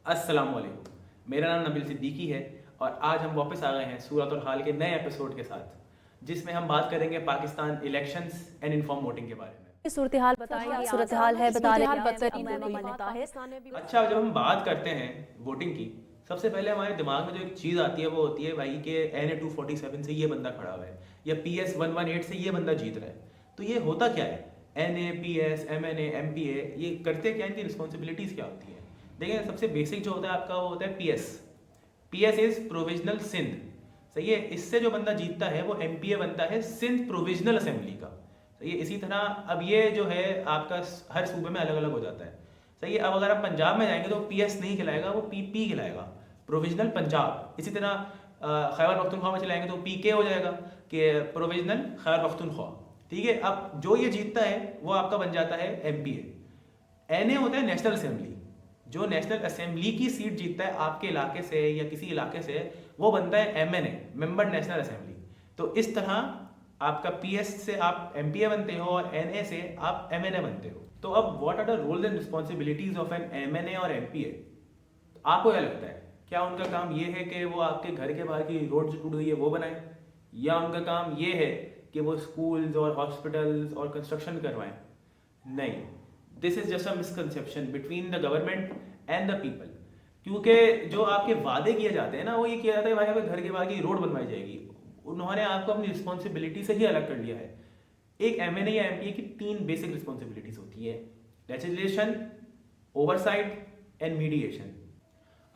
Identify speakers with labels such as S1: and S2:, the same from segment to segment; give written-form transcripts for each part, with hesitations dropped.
S1: अस्सलाम वालेकुम। मेरा नाम नबील सिद्दीकी है और आज हम वापस आ गए हैं सूरत और हाल के नए एपिसोड के साथ, जिसमें हम बात करेंगे Pakistan elections and inform voting के बारे में।
S2: सूरत हाल बताएंगे। सूरत हाल है बदतरीन हो गई है।
S1: अच्छा, जब हम बात करते हैं वोटिंग की, सबसे पहले हमारे दिमाग में जो एक चीज़ आती है वो होती है भाई कि NA 247 से ये बंदा खड़ा हुआ है या PS 118 से ये बंदा जीत रहा है। तो ये होता क्या है? NA, PS, MNA, MPA ये करते क्या, इनकी रिस्पॉन्सिबिलिटीज़ क्या होती है? देखिए, सबसे बेसिक जो होता है आपका वो होता है PS इज़ प्रोविजनल सिंध। सही है। इससे जो बंदा जीतता है वो MPA बनता है, सिंध प्रोविजनल असेंबली का। सही है। इसी तरह अब ये जो है आपका हर सूबे में अलग अलग हो जाता है। सही है। अब अगर आप पंजाब में जाएंगे तो PS नहीं खिलाएगा, वो PP खिलाएगा, प्रोविजनल पंजाब। इसी तरह खैबर पख्तूनख्वा में चलाएंगे तो PK हो जाएगा कि प्रोविजनल खैबर पख्तूनख्वा। ठीक है। अब जो ये जीतता है वो आपका बन जाता है MPA। NA होता है नेशनल असेंबली। जो नेशनल असेंबली की सीट जीतता है आपके इलाके से या किसी इलाके से, वो बनता है MNA, मेंबर नेशनल असेंबली। तो इस तरह आपका PS से आप MPA बनते हो और NA से आप MNA बनते हो। तो अब what are the roles and responsibilities of an MNA और MPA? आपको क्या लगता है? क्या उनका काम ये है कि वो आपके घर के बाहर की रोड जो टूट गई है वो बनाए, या उनका काम ये है कि वो स्कूल्स और हॉस्पिटल्स और कंस्ट्रक्शन करवाएं? नहीं, this is just a misconception between the government and the people. क्योंकि जो आपके वादे किए जाते हैं ना, वो ये किया जाता है भाई आपके घर के बाहर की रोड बनवाई जाएगी। उन्होंने आपको अपनी रिस्पॉन्सिबिलिटी से ही अलग कर लिया है। एक MNA या MPA की 3 बेसिक रिस्पॉन्सिबिलिटीज होती है: लेजिस्लेशन, ओवरसाइट एंड मीडिएशन।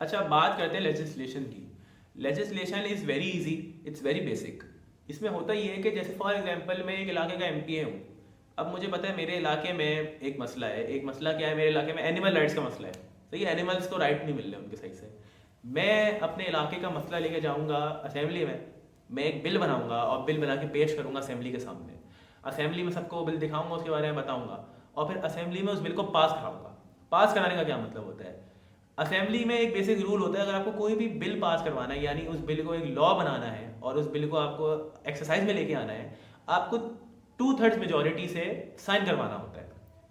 S1: अच्छा, बात करते हैं लेजिस्लेशन की। Legislation is very easy, it's very basic. इसमें होता ही है कि जैसे फॉर एग्जांपल मैं एक इलाके का MPA हूँ। अब मुझे पता है मेरे इलाके में एक मसला है। एक मसला क्या है? मेरे इलाके में एनिमल राइट्स का मसला है। सही है। एनिमल्स को राइट नहीं मिल रहे उनके सही से। मैं अपने इलाके का मसला लेके जाऊँगा असेंबली में, मैं एक बिल बनाऊँगा और बिल बना के पेश करूँगा असेंबली के सामने। असेंबली में सबको बिल दिखाऊँगा, उसके बारे में बताऊँगा और फिर असेंबली में उस बिल को पास कराऊँगा। पास कराने का क्या मतलब होता है? असेंबली में एक बेसिक रूल होता है, अगर आपको कोई भी बिल पास करवाना है, यानी उस बिल को एक लॉ बनाना है और उस बिल को आपको एक्सरसाइज में लेके आना है, आपको 2/3 मेजोरिटी से साइन करवाना होता है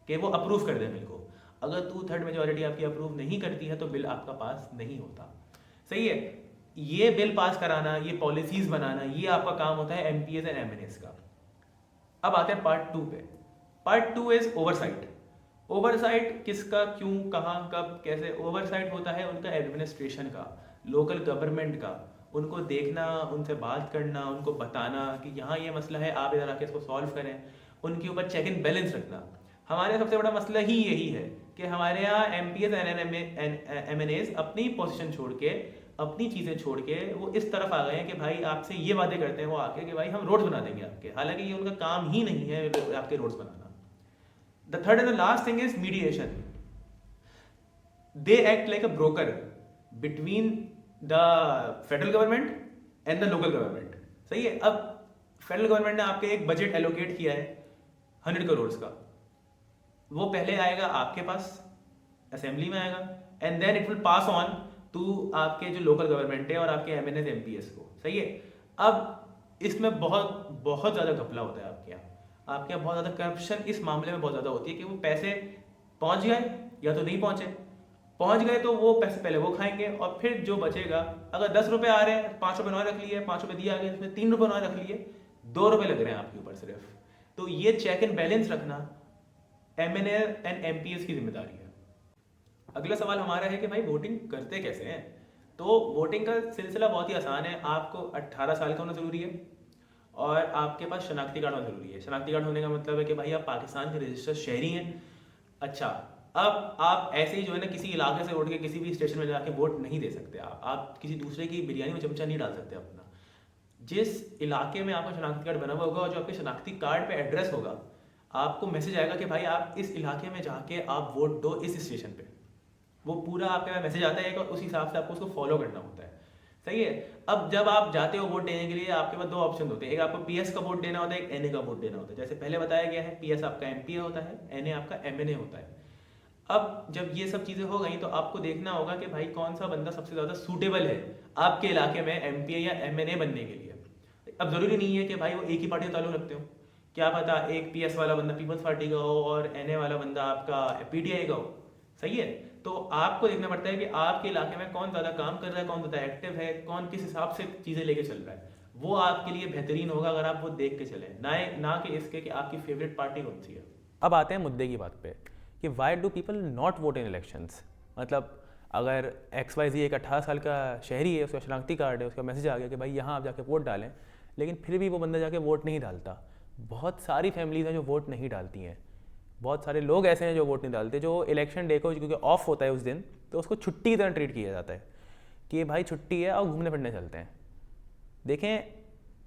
S1: कि वो अप्रूव कर दे बिल को। अगर 2/3 मेजोरिटी आपकी अप्रूव नहीं करती है तो बिल आपका पास नहीं होता। सही है। ये बिल पास कराना, ये पॉलिसीज बनाना, ये आपका काम होता है MPAs एंड MNAs का। अब आते हैं पार्ट 2 पे। Part 2 is oversight. ओवरसाइट किसका, क्यों, कहाँ, कब, कैसे? ओवरसाइट होता है उनका एडमिनिस्ट्रेशन का, लोकल गवर्नमेंट का। उनको देखना, उनसे बात करना, उनको बताना कि यहाँ ये मसला है, आप इधर आके इसको सॉल्व करें। उनके ऊपर चेक एंड बैलेंस रखना। हमारे सबसे बड़ा मसला ही यही है कि हमारे यहाँ MPAs एंड MNAs अपनी पोजीशन छोड़ के, अपनी चीज़ें छोड़ के वो इस तरफ आ गए हैं कि भाई आपसे ये वादे करते हैं वो आके कि भाई हम रोड्स बना देंगे आपके, हालांकि ये उनका काम ही नहीं है आपके रोड्स बनाना। The third and the last thing is mediation. They act like a broker between the federal government and the local government. सही है। अब फेडरल गवर्नमेंट ने आपके एक बजट एलोकेट किया है 100 करोड़ का। वो पहले आएगा आपके पास, असेंबली में आएगा, and then it will pass on to आपके जो लोकल गवर्नमेंट है और आपके MNAs MPAs को। सही है। अब इसमें बहुत बहुत ज़्यादा घपला होता है आपके यहाँ। आपके यहाँ बहुत ज़्यादा करप्शन इस मामले में बहुत ज़्यादा होती है कि वो पैसे पहुँच गए या तो नहीं पहुँचे। पहुँच गए तो वो पैसे पहले वो खाएंगे और फिर जो बचेगा, अगर 10 रुपये आ रहे हैं, 5 रुपये नौ रख लिए, 5 रुपये दिया गया, उसमें 3 रुपये नौ रख लिए, 2 रुपये लग रहे हैं आपके ऊपर सिर्फ। तो ये चेक एंड बैलेंस रखना MNA एंड MPAs की जिम्मेदारी है। अगला सवाल हमारा है कि भाई वोटिंग करते कैसे हैं? तो वोटिंग का सिलसिला बहुत ही आसान है। आपको 18 साल का होना ज़रूरी है और आपके पास शनाख्ती कार्ड होना ज़रूरी है। शनाख्ती कार्ड होने का मतलब है कि भाई आप पाकिस्तान के रजिस्टर्ड शहरी हैं। अच्छा, अब आप ऐसे ही जो है ना किसी इलाके से उठ के किसी भी स्टेशन में जाके वोट नहीं दे सकते। आप किसी दूसरे की बिरयानी में चमचा नहीं डाल सकते अपना। जिस इलाके में आपका शनाख्ती कार्ड बना हुआ होगा और जो आपके शनाख्ती कार्ड पे एड्रेस होगा, आपको मैसेज आएगा कि भाई आप इस इलाके में जाके आप वोट दो इस स्टेशन पे। वो पूरा आपके पास मैसेज आता है और उस हिसाब से आपको उसको फॉलो करना होता है। सही है। अब जब आप जाते हो वोट देने के लिए, आपके पास 2 ऑप्शन होते हैं। एक आपको PS का वोट देना होता है, एक NA का वोट देना होता है। जैसे पहले बताया गया है, PS आपका MPA होता है, NA आपका MNA होता है। अब जब ये सब चीज़ें हो गई तो आपको देखना होगा कि भाई कौन सा बंदा सबसे ज़्यादा सूटेबल है आपके इलाके में MPA या MNA बनने के लिए। अब ज़रूरी नहीं है कि भाई वो एक ही पार्टी से ताल्लुक़ रखते हो। क्या पता एक PS वाला बंदा पीपल्स पार्टी का हो और NA वाला बंदा आपका PTI का हो। सही है। तो आपको देखना पड़ता है कि आपके इलाके में कौन ज़्यादा काम कर रहा है, कौन ज़्यादा एक्टिव है, कौन किस हिसाब से चीज़ें लेके चल रहा है। वो आपके लिए बेहतरीन होगा अगर आप वो देख के चलें, ना कि इसके कि आपकी फेवरेट पार्टी कौन सी है। अब आते हैं मुद्दे की बात पे कि why do people not vote in elections. मतलब अगर XYZ एक 18 साल का शहरी है, उसका शनाख्ती कार्ड है, उसका मैसेज आ गया कि भाई यहाँ आप जाके वोट डालें, लेकिन फिर भी वो बंदा जाके वोट नहीं डालता। बहुत सारी फैमिलीज हैं जो वोट नहीं डालती हैं, बहुत सारे लोग ऐसे हैं जो वोट नहीं डालते, जो इलेक्शन डे को क्योंकि ऑफ होता है उस दिन, तो उसको छुट्टी की तरह ट्रीट किया जाता है कि भाई छुट्टी है और घूमने फिरने चलते हैं। देखें,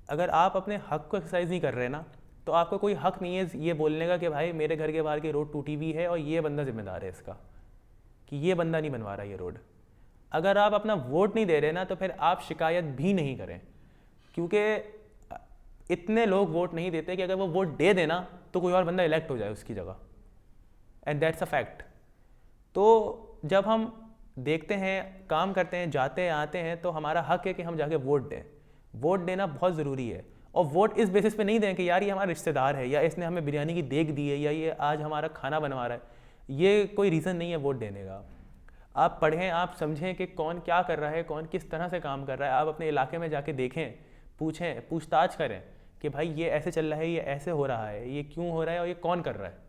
S1: अगर आप अपने हक को एक्सरसाइज नहीं कर रहे ना, तो आपको कोई हक नहीं है ये बोलने का कि भाई मेरे घर के बाहर की रोड टूटी हुई है और ये बंदा जिम्मेदार है इसका, कि ये बंदा नहीं बनवा रहा ये रोड। अगर आप अपना वोट नहीं दे रहे ना, तो फिर आप शिकायत भी नहीं करें, क्योंकि इतने लोग वोट नहीं देते कि अगर वो वोट दे देना तो कोई और बंदा इलेक्ट हो जाए उसकी जगह, एंड दैट्स अ फैक्ट। तो जब हम देखते हैं, काम करते हैं, जाते हैं, आते हैं, तो हमारा हक है कि हम जाके वोट दें। वोट देना बहुत ज़रूरी है, और वोट इस बेसिस पे नहीं दें कि यार ये हमारा रिश्तेदार है, या इसने हमें बिरयानी की देग दी है, या ये आज हमारा खाना बनवा रहा है। ये कोई रीज़न नहीं है वोट देने का। आप पढ़ें, आप समझें कि कौन क्या कर रहा है, कौन किस तरह से काम कर रहा है। आप अपने इलाके में जाके देखें, पूछें, पूछताछ करें कि भाई ये ऐसे चल रहा है, ये ऐसे हो रहा है, ये क्यों हो रहा है और ये कौन कर रहा है।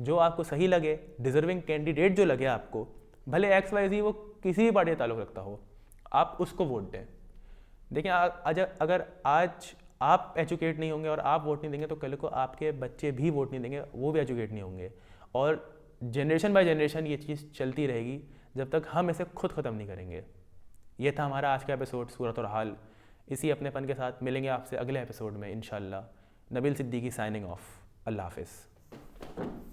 S1: जो आपको सही लगे, डिज़र्विंग कैंडिडेट जो लगे आपको, भले XYZ वो किसी भी पार्टी से ताल्लुक़ रखता हो, आप उसको वोट दें। देखिए, अगर आज आप एजुकेट नहीं होंगे और आप वोट नहीं देंगे, तो कल को आपके बच्चे भी वोट नहीं देंगे, वो भी एजुकेट नहीं होंगे, और जनरेशन बाय जनरेशन ये चीज़ चलती रहेगी जब तक हम इसे खुद ख़त्म नहीं करेंगे। ये था हमारा आज का एपिसोड सूरत और हाल। इसी अपनेपन के साथ मिलेंगे आपसे अगले एपिसोड में इंशाल्लाह। Nabeel Siddiqui signing off. अल्लाह हाफ़िज़।